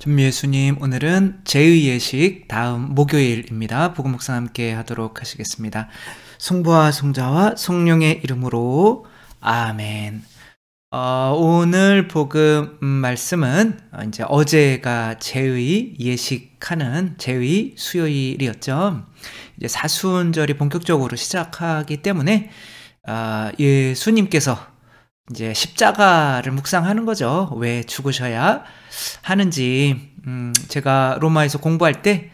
준비 예수님, 오늘은 제의 예식 다음 목요일입니다. 복음 묵상 함께 하도록 하시겠습니다. 성부와 성자와 성령의 이름으로 아멘. 오늘 복음 말씀은 이제 어제가 제의 예식하는 제의 수요일이었죠. 이제 사순절이 본격적으로 시작하기 때문에 예수님께서 이제 십자가를 묵상하는 거죠. 왜 죽으셔야 하는지. 제가 로마에서 공부할 때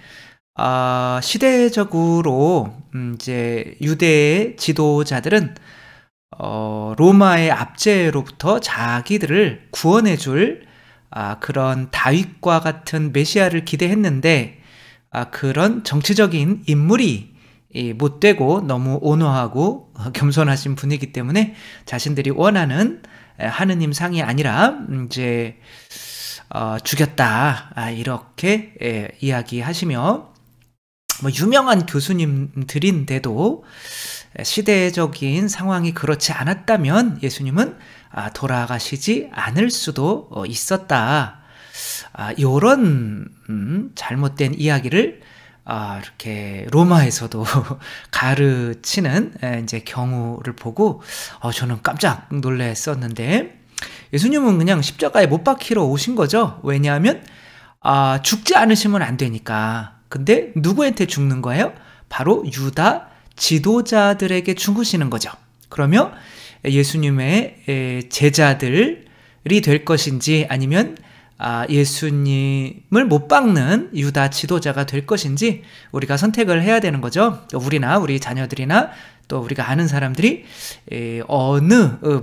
시대적으로 이제 유대의 지도자들은 로마의 압제로부터 자기들을 구원해줄 그런 다윗과 같은 메시아를 기대했는데 그런 정치적인 인물이 못되고 너무 온화하고 겸손하신 분이기 때문에 자신들이 원하는 하느님 상이 아니라 이제 죽였다 이렇게 이야기하시며 유명한 교수님들인데도 시대적인 상황이 그렇지 않았다면 예수님은 돌아가시지 않을 수도 있었다. 이런 잘못된 이야기를 이렇게 로마에서도 가르치는 이제 경우를 보고 저는 깜짝 놀랐었는데 예수님은 그냥 십자가에 못 박히러 오신 거죠. 왜냐하면 죽지 않으시면 안 되니까. 근데 누구한테 죽는 거예요? 바로 유다 지도자들에게 죽으시는 거죠. 그러면 예수님의 제자들이 될 것인지 아니면 예수님을 못 박는 유다 지도자가 될 것인지 우리가 선택을 해야 되는 거죠. 우리나 우리 자녀들이나 또 우리가 아는 사람들이 어느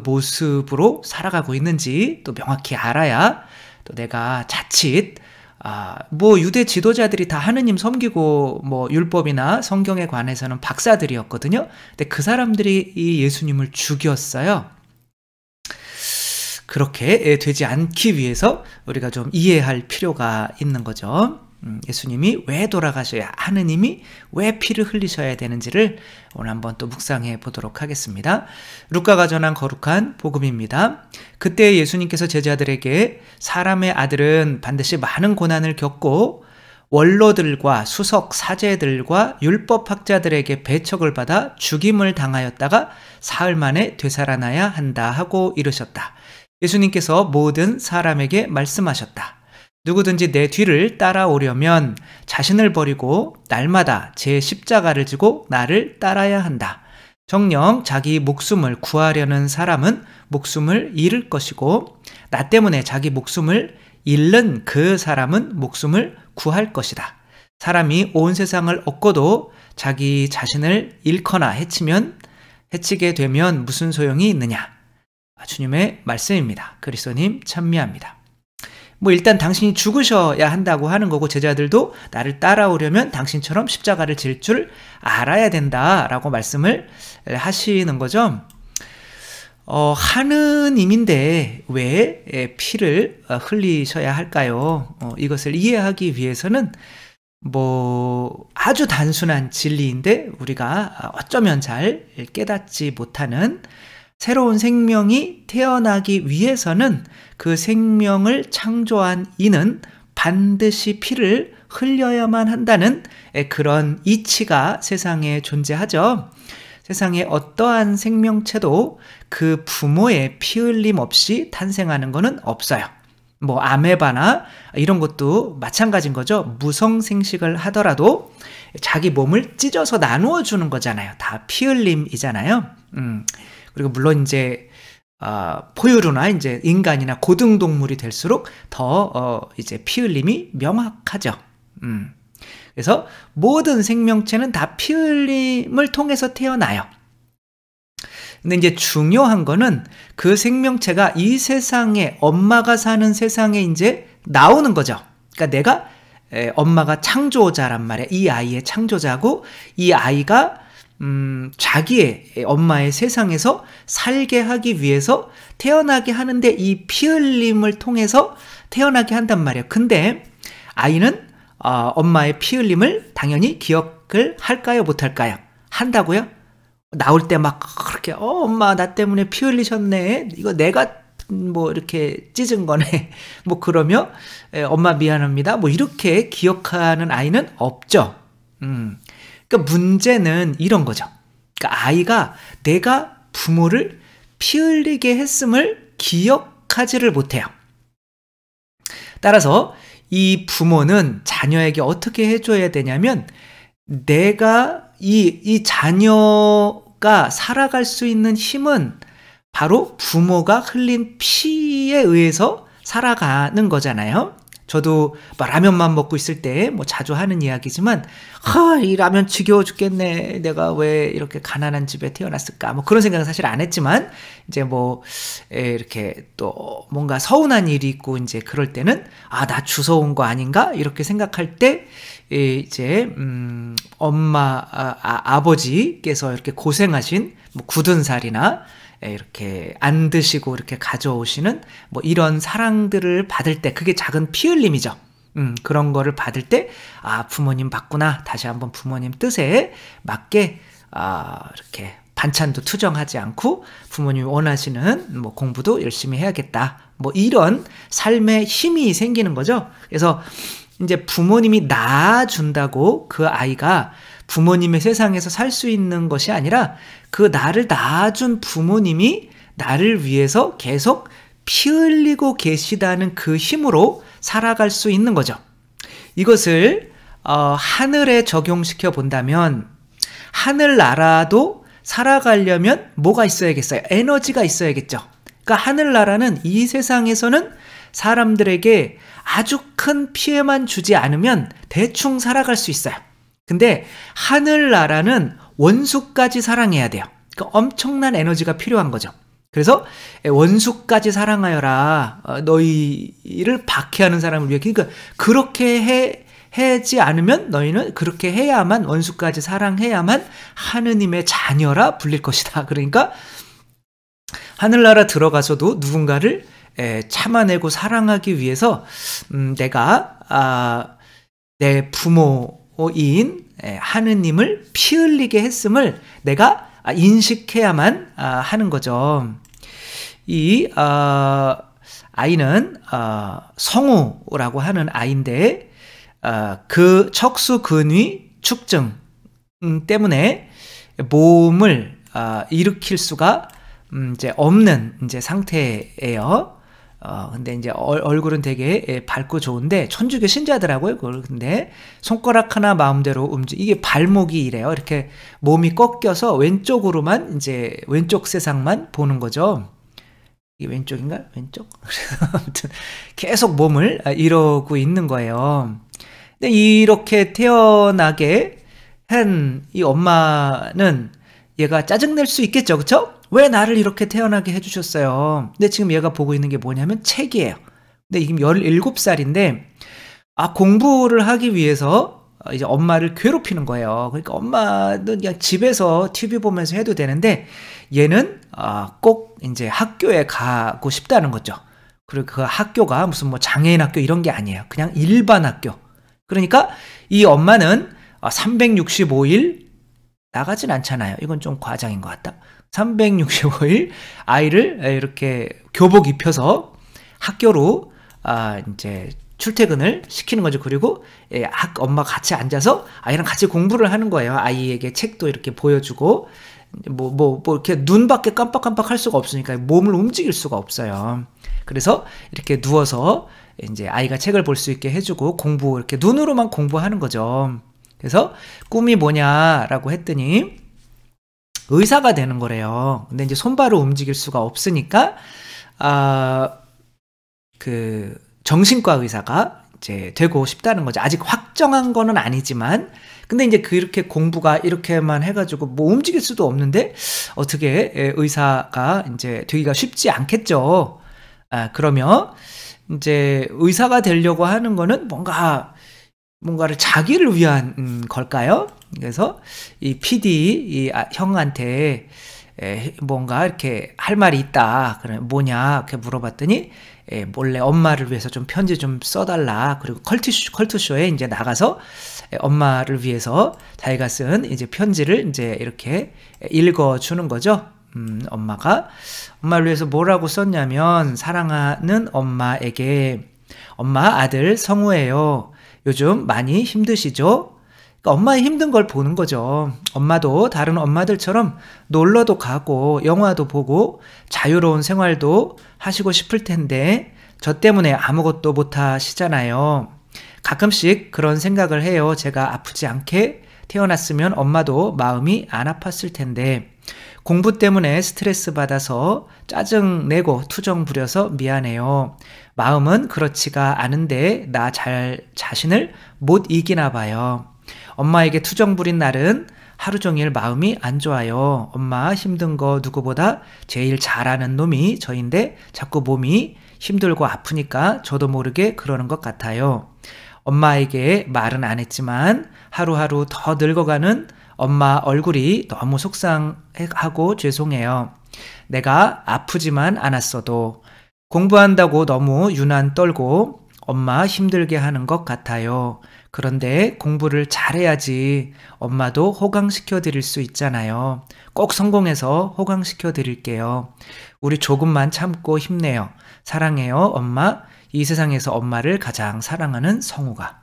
모습으로 살아가고 있는지 또 명확히 알아야 또 내가 자칫 유대 지도자들이 다 하느님 섬기고 율법이나 성경에 관해서는 박사들이었거든요. 근데 그 사람들이 이 예수님을 죽였어요. 그렇게 되지 않기 위해서 우리가 좀 이해할 필요가 있는 거죠. 예수님이 왜 돌아가셔야, 하느님이 왜 피를 흘리셔야 되는지를 오늘 한번 또 묵상해 보도록 하겠습니다. 루카가 전한 거룩한 복음입니다. 그때 예수님께서 제자들에게 사람의 아들은 반드시 많은 고난을 겪고 원로들과 수석 사제들과 율법학자들에게 배척을 받아 죽임을 당하였다가 사흘 만에 되살아나야 한다 하고 이르셨다. 예수님께서 모든 사람에게 말씀하셨다. 누구든지 내 뒤를 따라오려면 자신을 버리고 날마다 제 십자가를 지고 나를 따라야 한다. 정녕 자기 목숨을 구하려는 사람은 목숨을 잃을 것이고 나 때문에 자기 목숨을 잃는 그 사람은 목숨을 구할 것이다. 사람이 온 세상을 얻고도 자기 자신을 잃거나 해치게 되면 무슨 소용이 있느냐? 주님의 말씀입니다. 그리스도님 찬미합니다. 일단 당신이 죽으셔야 한다고 하는 거고 제자들도 나를 따라오려면 당신처럼 십자가를 질 줄 알아야 된다라고 말씀을 하시는 거죠. 하느님인데 왜 피를 흘리셔야 할까요? 이것을 이해하기 위해서는 아주 단순한 진리인데 우리가 어쩌면 잘 깨닫지 못하는 새로운 생명이 태어나기 위해서는 그 생명을 창조한 이는 반드시 피를 흘려야만 한다는 그런 이치가 세상에 존재하죠. 세상에 어떠한 생명체도 그 부모의 피 흘림 없이 탄생하는 것은 없어요. 아메바나 이런 것도 마찬가지인 거죠. 무성생식을 하더라도 자기 몸을 찢어서 나누어 주는 거잖아요. 다 피 흘림이잖아요. 그리고 물론 이제 포유류나 이제 인간이나 고등동물이 될수록 더 이제 피 흘림이 명확하죠. 그래서 모든 생명체는 다 피 흘림을 통해서 태어나요. 근데 이제 중요한 거는 그 생명체가 이 세상에 엄마가 사는 세상에 이제 나오는 거죠. 그러니까 내가 엄마가 창조자란 말이에요. 이 아이의 창조자고 이 아이가 자기의 엄마의 세상에서 살게 하기 위해서 태어나게 하는데 이 피 흘림을 통해서 태어나게 한단 말이에요. 근데 아이는 엄마의 피 흘림을 당연히 기억을 할까요? 못할까요? 한다고요? 나올 때 막 그렇게 엄마 나 때문에 피 흘리셨네. 이거 내가 뭐 이렇게 찢은 거네. 뭐 그러며 엄마 미안합니다. 뭐 이렇게 기억하는 아이는 없죠. 그러니까 문제는 이런 거죠. 그러니까 아이가 내가 부모를 피 흘리게 했음을 기억하지를 못해요. 따라서 이 부모는 자녀에게 어떻게 해줘야 되냐면 내가 이 자녀가 살아갈 수 있는 힘은 바로 부모가 흘린 피에 의해서 살아가는 거잖아요. 저도 뭐 라면만 먹고 있을 때 뭐 자주 하는 이야기지만 이 라면 지겨워 죽겠네. 내가 왜 이렇게 가난한 집에 태어났을까? 뭐 그런 생각은 사실 안 했지만 이제 뭐 이렇게 또 뭔가 서운한 일이 있고 이제 그럴 때는 나 주워 온 거 아닌가? 이렇게 생각할 때 이제 엄마 아버지께서 이렇게 고생하신 뭐 굳은 살이나 이렇게 안 드시고 이렇게 가져오시는 뭐 이런 사랑들을 받을 때 그게 작은 피 흘림이죠. 그런 거를 받을 때 부모님 받구나. 다시 한번 부모님 뜻에 맞게 이렇게 반찬도 투정하지 않고 부모님이 원하시는 뭐 공부도 열심히 해야겠다. 뭐 이런 삶의 힘이 생기는 거죠. 그래서 이제 부모님이 낳아준다고 그 아이가 부모님의 세상에서 살 수 있는 것이 아니라 그 나를 낳아준 부모님이 나를 위해서 계속 피 흘리고 계시다는 그 힘으로 살아갈 수 있는 거죠. 이것을 하늘에 적용시켜 본다면 하늘나라도 살아가려면 뭐가 있어야겠어요? 에너지가 있어야겠죠. 그러니까 하늘나라는 이 세상에서는 사람들에게 아주 큰 피해만 주지 않으면 대충 살아갈 수 있어요. 근데 하늘나라는 원수까지 사랑해야 돼요. 그러니까 엄청난 에너지가 필요한 거죠. 그래서 원수까지 사랑하여라. 너희를 박해하는 사람을 위해. 그러니까 그렇게 하지 않으면 너희는 그렇게 해야만 원수까지 사랑해야만 하느님의 자녀라 불릴 것이다. 그러니까 하늘나라 들어가서도 누군가를 참아내고 사랑하기 위해서 내가 내 부모인 하느님을 피 흘리게 했음을 내가 인식해야만 하는 거죠. 이 아이는 성우라고 하는 아이인데 그 척수 근위 축증 때문에 몸을 일으킬 수가 이제 없는 이제 상태예요. 근데 이제 얼굴은 되게 밝고 좋은데 천주교 신자더라고요. 근데 손가락 하나 마음대로 이게 발목이 이래요. 이렇게 몸이 꺾여서 왼쪽으로만 이제 왼쪽 세상만 보는 거죠. 이게 왼쪽인가? 왼쪽? 아무튼 계속 몸을 이러고 있는 거예요. 근데 이렇게 태어나게 한 이 엄마는 얘가 짜증낼 수 있겠죠, 그쵸? 왜 나를 이렇게 태어나게 해주셨어요? 근데 지금 얘가 보고 있는 게 뭐냐면 책이에요. 근데 지금 17살인데, 공부를 하기 위해서 이제 엄마를 괴롭히는 거예요. 그러니까 엄마는 그냥 집에서 TV 보면서 해도 되는데, 얘는 꼭 이제 학교에 가고 싶다는 거죠. 그리고 그 학교가 무슨 뭐 장애인 학교 이런 게 아니에요. 그냥 일반 학교. 그러니까 이 엄마는 365일 나가진 않잖아요. 이건 좀 과장인 것 같다. 365일 아이를 이렇게 교복 입혀서 학교로 이제 출퇴근을 시키는 거죠. 그리고 엄마가 같이 앉아서 아이랑 같이 공부를 하는 거예요. 아이에게 책도 이렇게 보여주고 뭐 이렇게 눈밖에 깜빡깜빡 할 수가 없으니까 몸을 움직일 수가 없어요. 그래서 이렇게 누워서 이제 아이가 책을 볼 수 있게 해주고 공부 이렇게 눈으로만 공부하는 거죠. 그래서 꿈이 뭐냐라고 했더니 의사가 되는 거래요. 근데 이제 손발을 움직일 수가 없으니까 그 정신과 의사가 이제 되고 싶다는 거죠. 아직 확정한 거는 아니지만 근데 이제 그렇게 공부가 이렇게만 해가지고 뭐 움직일 수도 없는데 어떻게 의사가 이제 되기가 쉽지 않겠죠. 그러면 이제 의사가 되려고 하는 거는 뭔가를 자기를 위한 걸까요? 그래서 이 PD 형한테 뭔가 이렇게 할 말이 있다. 그럼 뭐냐? 이렇게 물어봤더니 몰래 엄마를 위해서 좀 편지 좀 써달라. 그리고 컬투쇼에 이제 나가서 엄마를 위해서 자기가 쓴 이제 편지를 이제 이렇게 읽어주는 거죠. 엄마를 위해서 뭐라고 썼냐면, 사랑하는 엄마에게, 엄마 아들 성우예요. 요즘 많이 힘드시죠? 그러니까 엄마의 힘든 걸 보는 거죠. 엄마도 다른 엄마들처럼 놀러도 가고 영화도 보고 자유로운 생활도 하시고 싶을 텐데 저 때문에 아무것도 못 하시잖아요. 가끔씩 그런 생각을 해요. 제가 아프지 않게 태어났으면 엄마도 마음이 안 아팠을 텐데 공부 때문에 스트레스 받아서 짜증 내고 투정 부려서 미안해요. 마음은 그렇지가 않은데 나 자신을 못 이기나 봐요. 엄마에게 투정 부린 날은 하루 종일 마음이 안 좋아요. 엄마 힘든 거 누구보다 제일 잘하는 놈이 저인데 자꾸 몸이 힘들고 아프니까 저도 모르게 그러는 것 같아요. 엄마에게 말은 안 했지만 하루하루 더 늙어가는 엄마 얼굴이 너무 속상하고 죄송해요. 내가 아프지만 않았어도 공부한다고 너무 유난 떨고 엄마 힘들게 하는 것 같아요. 그런데 공부를 잘해야지 엄마도 호강시켜 드릴 수 있잖아요. 꼭 성공해서 호강시켜 드릴게요. 우리 조금만 참고 힘내요. 사랑해요, 엄마. 이 세상에서 엄마를 가장 사랑하는 성우가.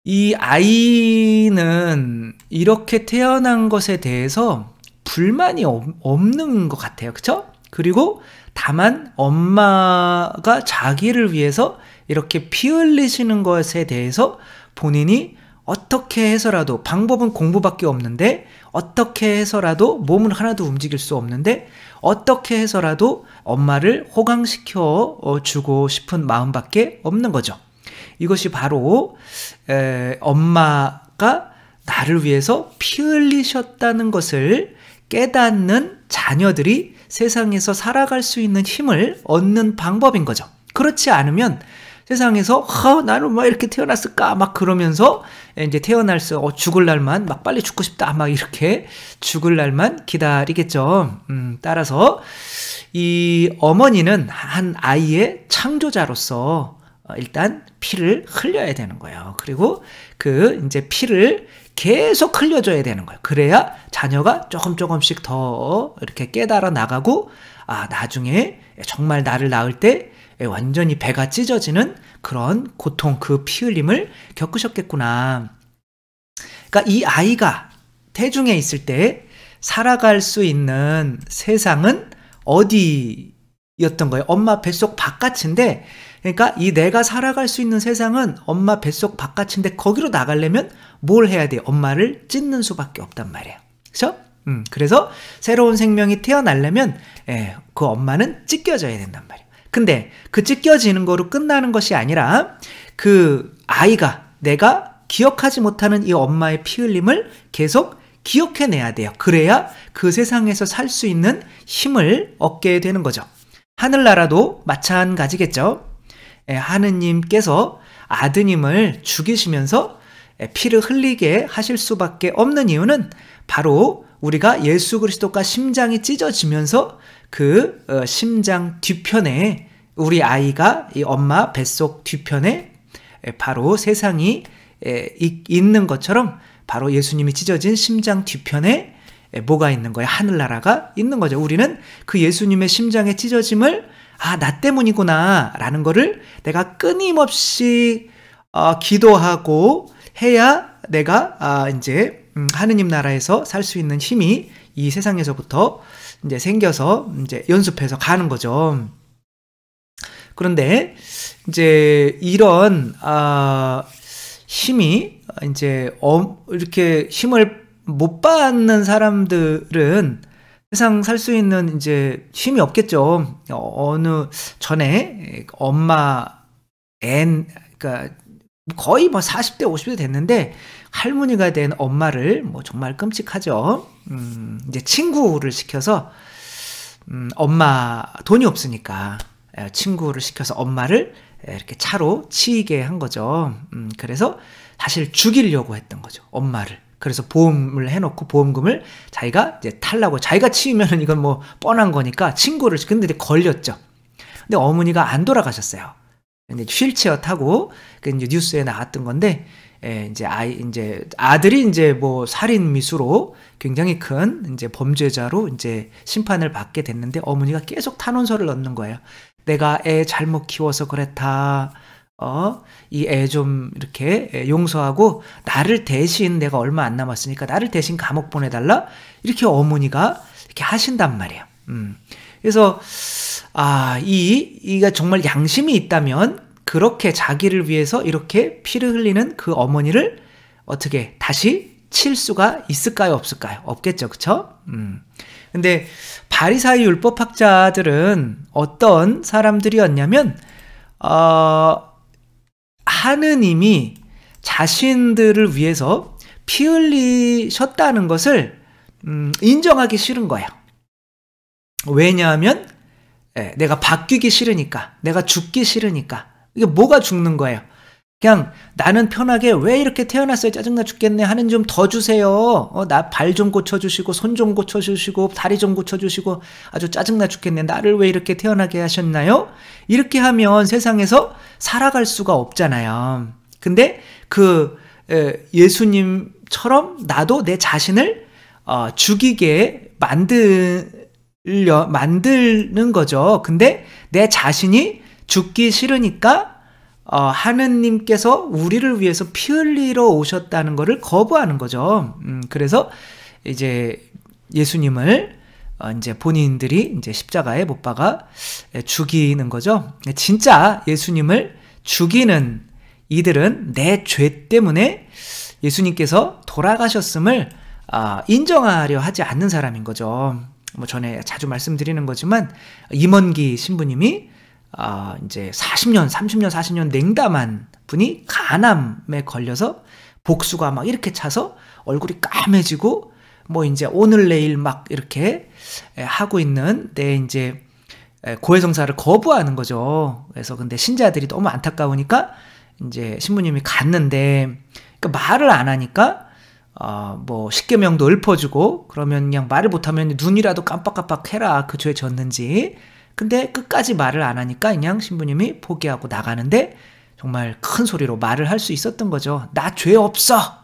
이 아이는 이렇게 태어난 것에 대해서 불만이 없는 것 같아요. 그쵸? 그리고 다만 엄마가 자기를 위해서 이렇게 피 흘리시는 것에 대해서 본인이 어떻게 해서라도, 방법은 공부밖에 없는데 어떻게 해서라도 몸을 하나도 움직일 수 없는데 어떻게 해서라도 엄마를 호강시켜 주고 싶은 마음밖에 없는 거죠. 이것이 바로 엄마가 나를 위해서 피 흘리셨다는 것을 깨닫는 자녀들이 세상에서 살아갈 수 있는 힘을 얻는 방법인 거죠. 그렇지 않으면 세상에서 나는 막 이렇게 태어났을까 막 그러면서 이제 죽을 날만 막 빨리 죽고 싶다 막 이렇게 죽을 날만 기다리겠죠. 따라서 이 어머니는 한 아이의 창조자로서 일단 피를 흘려야 되는 거예요. 그리고 그 이제 피를 계속 흘려줘야 되는 거예요. 그래야 자녀가 조금씩 더 이렇게 깨달아 나가고 나중에 정말 나를 낳을 때 완전히 배가 찢어지는 그런 고통, 그 피 흘림을 겪으셨겠구나. 그러니까 이 아이가 태중에 있을 때 살아갈 수 있는 세상은 어디였던 거예요? 엄마 뱃속 바깥인데, 그러니까 이 내가 살아갈 수 있는 세상은 엄마 뱃속 바깥인데 거기로 나가려면 뭘 해야 돼요? 엄마를 찢는 수밖에 없단 말이에요. 그렇죠? 그래서 새로운 생명이 태어나려면 그 엄마는 찢겨져야 된단 말이에요. 근데 그 찢겨지는 거로 끝나는 것이 아니라 그 아이가 내가 기억하지 못하는 이 엄마의 피 흘림을 계속 기억해내야 돼요. 그래야 그 세상에서 살 수 있는 힘을 얻게 되는 거죠. 하늘나라도 마찬가지겠죠. 하느님께서 아드님을 죽이시면서 피를 흘리게 하실 수밖에 없는 이유는 바로 우리가 예수 그리스도가 심장이 찢어지면서 그 심장 뒤편에 우리 아이가 이 엄마 뱃속 뒤편에 바로 세상이 있는 것처럼 바로 예수님이 찢어진 심장 뒤편에 뭐가 있는 거예요? 하늘나라가 있는 거죠. 우리는 그 예수님의 심장의 찢어짐을 나 때문이구나 라는 거를 내가 끊임없이 기도하고 해야 내가 이제 하느님 나라에서 살 수 있는 힘이 이 세상에서부터 이제 생겨서 이제 연습해서 가는 거죠. 그런데 이제 이런 힘이 이제 이렇게 힘을 못 받는 사람들은 세상 살 수 있는 이제 힘이 없겠죠. 어느 전에 엄마 그러니까 거의 뭐 40대 50대 됐는데 할머니가 된 엄마를 뭐 정말 끔찍하죠. 이제 친구를 시켜서 엄마 돈이 없으니까 친구를 시켜서 엄마를 이렇게 차로 치이게 한 거죠. 그래서 사실 죽이려고 했던 거죠. 엄마를. 그래서 보험을 해놓고 보험금을 자기가 이제 탈라고, 자기가 치우면은 이건 뭐 뻔한 거니까 친구를, 근데 걸렸죠. 근데 어머니가 안 돌아가셨어요. 이제 휠체어 타고 이제 뉴스에 나왔던 건데 이제 이제 아들이 이제 뭐 살인 미수로 굉장히 큰 이제 범죄자로 이제 심판을 받게 됐는데 어머니가 계속 탄원서를 넣는 거예요. 내가 애 잘못 키워서 그랬다. 이 애 좀 이렇게 용서하고 나를 대신 내가 얼마 안 남았으니까 나를 대신 감옥 보내달라. 이렇게 어머니가 이렇게 하신단 말이에요. 그래서 이가 정말 양심이 있다면 그렇게 자기를 위해서 이렇게 피를 흘리는 그 어머니를 어떻게 다시 칠 수가 있을까요? 없을까요? 없겠죠. 그쵸? 근데 바리사이 율법학자들은 어떤 사람들이었냐면 하느님이 자신들을 위해서 피 흘리셨다는 것을 인정하기 싫은 거예요. 왜냐하면 내가 바뀌기 싫으니까, 내가 죽기 싫으니까. 이게 뭐가 죽는 거예요? 그냥 나는 편하게 왜 이렇게 태어났어요? 짜증나 죽겠네. 하는 좀 더 주세요. 나 발 좀 고쳐주시고 손 좀 고쳐주시고 다리 좀 고쳐주시고 아주 짜증나 죽겠네. 나를 왜 이렇게 태어나게 하셨나요? 이렇게 하면 세상에서 살아갈 수가 없잖아요. 근데 예수님처럼 나도 내 자신을 죽이게 만드는 거죠. 근데 내 자신이 죽기 싫으니까 하느님께서 우리를 위해서 피 흘리러 오셨다는 것을 거부하는 거죠. 그래서 이제 예수님을 이제 본인들이 이제 십자가에 못 박아 죽이는 거죠. 진짜 예수님을 죽이는 이들은 내 죄 때문에 예수님께서 돌아가셨음을 인정하려 하지 않는 사람인 거죠. 뭐 전에 자주 말씀드리는 거지만 임원기 신부님이 이제 40년, 40년 냉담한 분이 간암에 걸려서 복수가 막 이렇게 차서 얼굴이 까매지고 뭐 이제 오늘 내일 막 이렇게 하고 있는 이제 고해성사를 거부하는 거죠. 그래서 근데 신자들이 너무 안타까우니까 이제 신부님이 갔는데 그러니까 말을 안 하니까 뭐 십계명도 읊어주고 그러면 그냥 말을 못하면 눈이라도 깜빡깜빡 해라. 그 죄 졌는지. 근데 끝까지 말을 안 하니까 그냥 신부님이 포기하고 나가는데 정말 큰 소리로 말을 할 수 있었던 거죠. 나 죄 없어!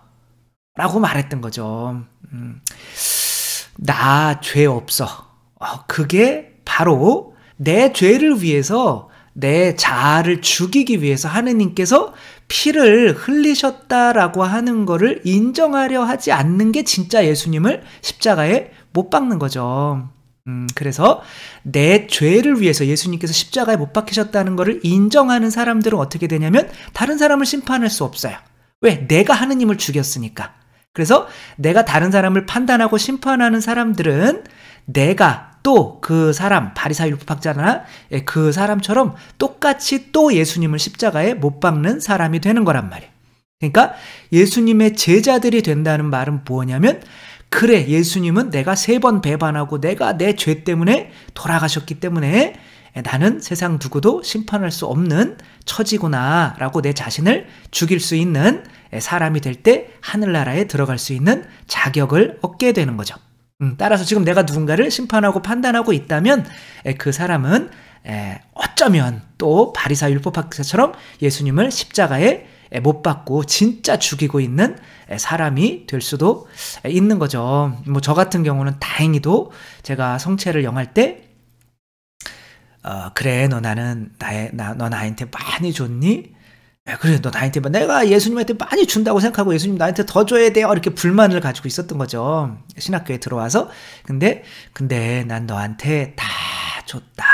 라고 말했던 거죠. 나 죄 없어. 그게 바로 내 죄를 위해서 내 자아를 죽이기 위해서 하느님께서 피를 흘리셨다라고 하는 거를 인정하려 하지 않는 게 진짜 예수님을 십자가에 못 박는 거죠. 그래서 내 죄를 위해서 예수님께서 십자가에 못 박히셨다는 것을 인정하는 사람들은 어떻게 되냐면 다른 사람을 심판할 수 없어요. 왜? 내가 하느님을 죽였으니까. 그래서 내가 다른 사람을 판단하고 심판하는 사람들은 내가 또 그 사람, 바리사이 율법학자나 그 사람처럼 똑같이 또 예수님을 십자가에 못 박는 사람이 되는 거란 말이에요. 그러니까 예수님의 제자들이 된다는 말은 뭐냐면 그래, 예수님은 내가 3번 배반하고 내가 내 죄 때문에 돌아가셨기 때문에 나는 세상 누구도 심판할 수 없는 처지구나 라고 내 자신을 죽일 수 있는 사람이 될 때 하늘나라에 들어갈 수 있는 자격을 얻게 되는 거죠. 따라서 지금 내가 누군가를 심판하고 판단하고 있다면 그 사람은 어쩌면 또 바리사이 율법학자처럼 예수님을 십자가에 못 박고 진짜 죽이고 있는 사람이 될 수도 있는 거죠. 뭐 저 같은 경우는 다행히도 제가 성체를 영할 때 그래 너 나한테 많이 줬니? 그래 너 나한테 내가 예수님한테 많이 준다고 생각하고 예수님 나한테 더 줘야 돼요 이렇게 불만을 가지고 있었던 거죠. 신학교에 들어와서 근데 난 너한테 다 줬다.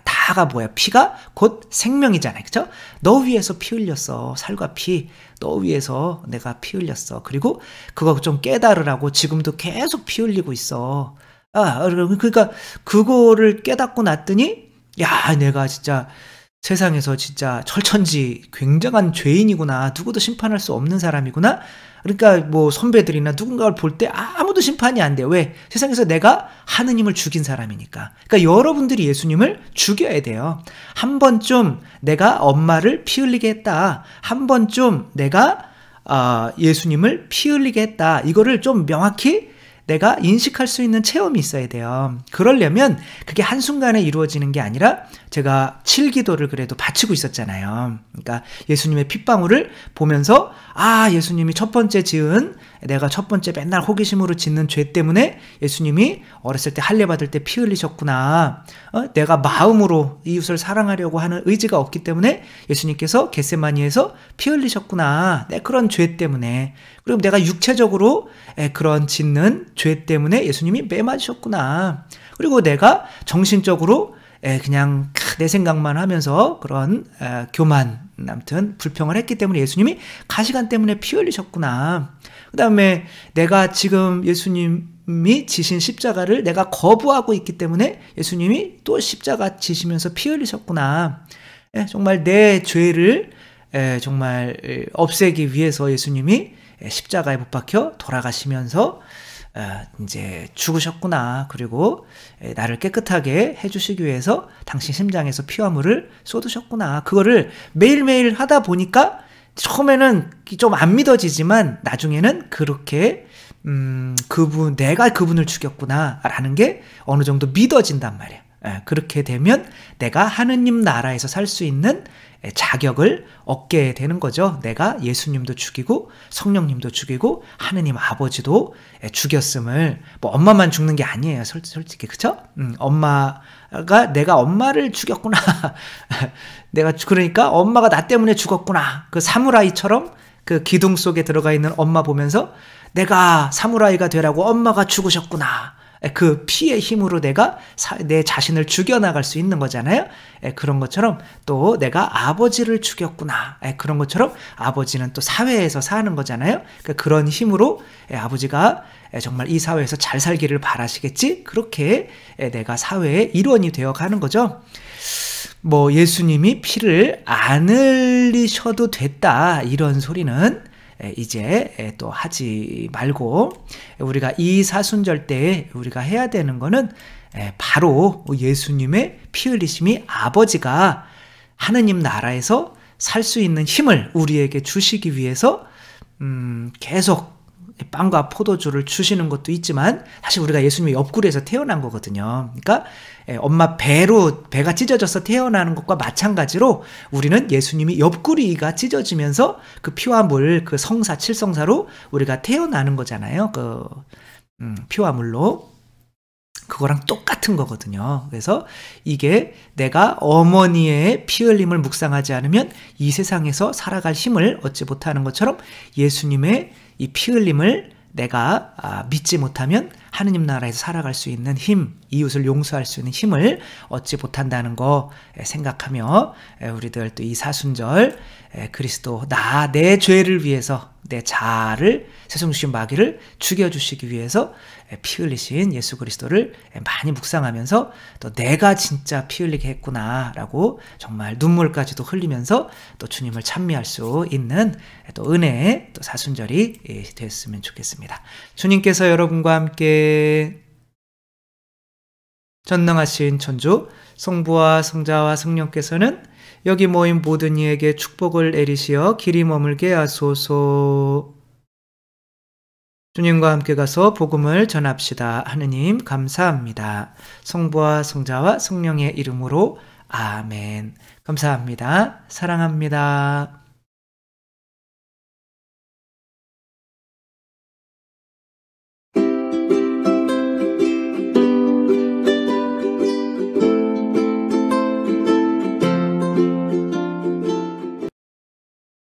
다가 뭐야? 피가 곧 생명이잖아요. 그쵸? 너 위해서 피 흘렸어. 살과 피. 너 위해서 내가 피 흘렸어. 그리고 그거 좀 깨달으라고 지금도 계속 피 흘리고 있어. 그러니까 그거를 깨닫고 났더니 야 내가 진짜 세상에서 진짜 철천지 굉장한 죄인이구나. 누구도 심판할 수 없는 사람이구나. 그러니까 뭐 선배들이나 누군가를 볼 때 아무도 심판이 안 돼. 왜? 세상에서 내가 하느님을 죽인 사람이니까. 그러니까 여러분들이 예수님을 죽여야 돼요. 한 번쯤 내가 엄마를 피 흘리게 했다. 한 번쯤 내가 예수님을 피 흘리게 했다. 이거를 좀 명확히 내가 인식할 수 있는 체험이 있어야 돼요. 그러려면 그게 한순간에 이루어지는 게 아니라 제가 7기도를 그래도 바치고 있었잖아요. 그러니까 예수님의 핏방울을 보면서 예수님이 첫 번째 지은, 내가 첫 번째 맨날 호기심으로 짓는 죄 때문에 예수님이 어렸을 때 할례 받을 때 피 흘리셨구나. 내가 마음으로 이웃을 사랑하려고 하는 의지가 없기 때문에 예수님께서 겟세마니에서 피 흘리셨구나. 그런 죄 때문에. 그리고 내가 육체적으로 그런 짓는 죄 때문에 예수님이 매 맞으셨구나. 그리고 내가 정신적으로 그냥 내 생각만 하면서 그런 교만, 아무튼 불평을 했기 때문에 예수님이 가시관 때문에 피 흘리셨구나. 그 다음에 내가 지금 예수님이 지신 십자가를 내가 거부하고 있기 때문에 예수님이 또 십자가 지시면서 피 흘리셨구나. 정말 내 죄를 정말 없애기 위해서 예수님이 십자가에 못 박혀 돌아가시면서 이제 죽으셨구나. 그리고 나를 깨끗하게 해주시기 위해서 당신 심장에서 피와 물을 쏟으셨구나. 그거를 매일매일 하다 보니까 처음에는 좀 안 믿어지지만 나중에는 그렇게 내가 그분을 죽였구나 라는 게 어느 정도 믿어진단 말이에요. 그렇게 되면 내가 하느님 나라에서 살 수 있는 자격을 얻게 되는 거죠. 내가 예수님도 죽이고 성령님도 죽이고 하느님 아버지도 죽였음을, 뭐 엄마만 죽는 게 아니에요. 솔직히 그쵸? 내가 엄마를 죽였구나. 그러니까 엄마가 나 때문에 죽었구나. 그 사무라이처럼 그 기둥 속에 들어가 있는 엄마 보면서 내가 사무라이가 되라고 엄마가 죽으셨구나. 그 피의 힘으로 내가 내 자신을 죽여나갈 수 있는 거잖아요. 그런 것처럼 또 내가 아버지를 죽였구나. 그런 것처럼 아버지는 또 사회에서 사는 거잖아요. 그런 힘으로 아버지가 정말 이 사회에서 잘 살기를 바라시겠지? 그렇게 내가 사회의 일원이 되어가는 거죠. 뭐 예수님이 피를 안 흘리셔도 됐다 이런 소리는 이제 또 하지 말고, 우리가 이 사순절 때 우리가 해야 되는 거는 바로 예수님의 피 흘리심이 아버지가 하느님 나라에서 살 수 있는 힘을 우리에게 주시기 위해서 계속 빵과 포도주를 주시는 것도 있지만, 사실 우리가 예수님의 옆구리에서 태어난 거거든요. 그러니까 엄마 배가 찢어져서 태어나는 것과 마찬가지로 우리는 예수님이 옆구리가 찢어지면서 그 피와 물, 그 성사, 칠성사로 우리가 태어나는 거잖아요. 그 피와 물로. 그거랑 똑같은 거거든요. 그래서 이게 내가 어머니의 피 흘림을 묵상하지 않으면 이 세상에서 살아갈 힘을 얻지 못하는 것처럼, 예수님의 이 피 흘림을 내가 믿지 못하면 하느님 나라에서 살아갈 수 있는 힘, 이웃을 용서할 수 있는 힘을 얻지 못한다는 거 생각하며, 우리들 또 이 사순절 그리스도 내 죄를 위해서 내 자아를, 세속주신 마귀를 죽여주시기 위해서 피 흘리신 예수 그리스도를 많이 묵상하면서, 또 내가 진짜 피 흘리게 했구나 라고 정말 눈물까지도 흘리면서 또 주님을 찬미할 수 있는 또 은혜의 또 사순절이 됐으면 좋겠습니다. 주님께서 여러분과 함께 전능하신 천주 성부와 성자와 성령께서는 여기 모인 모든 이에게 축복을 내리시어 길이 머물게 하소서. 주님과 함께 가서 복음을 전합시다. 하느님 감사합니다. 성부와 성자와 성령의 이름으로 아멘. 감사합니다. 사랑합니다.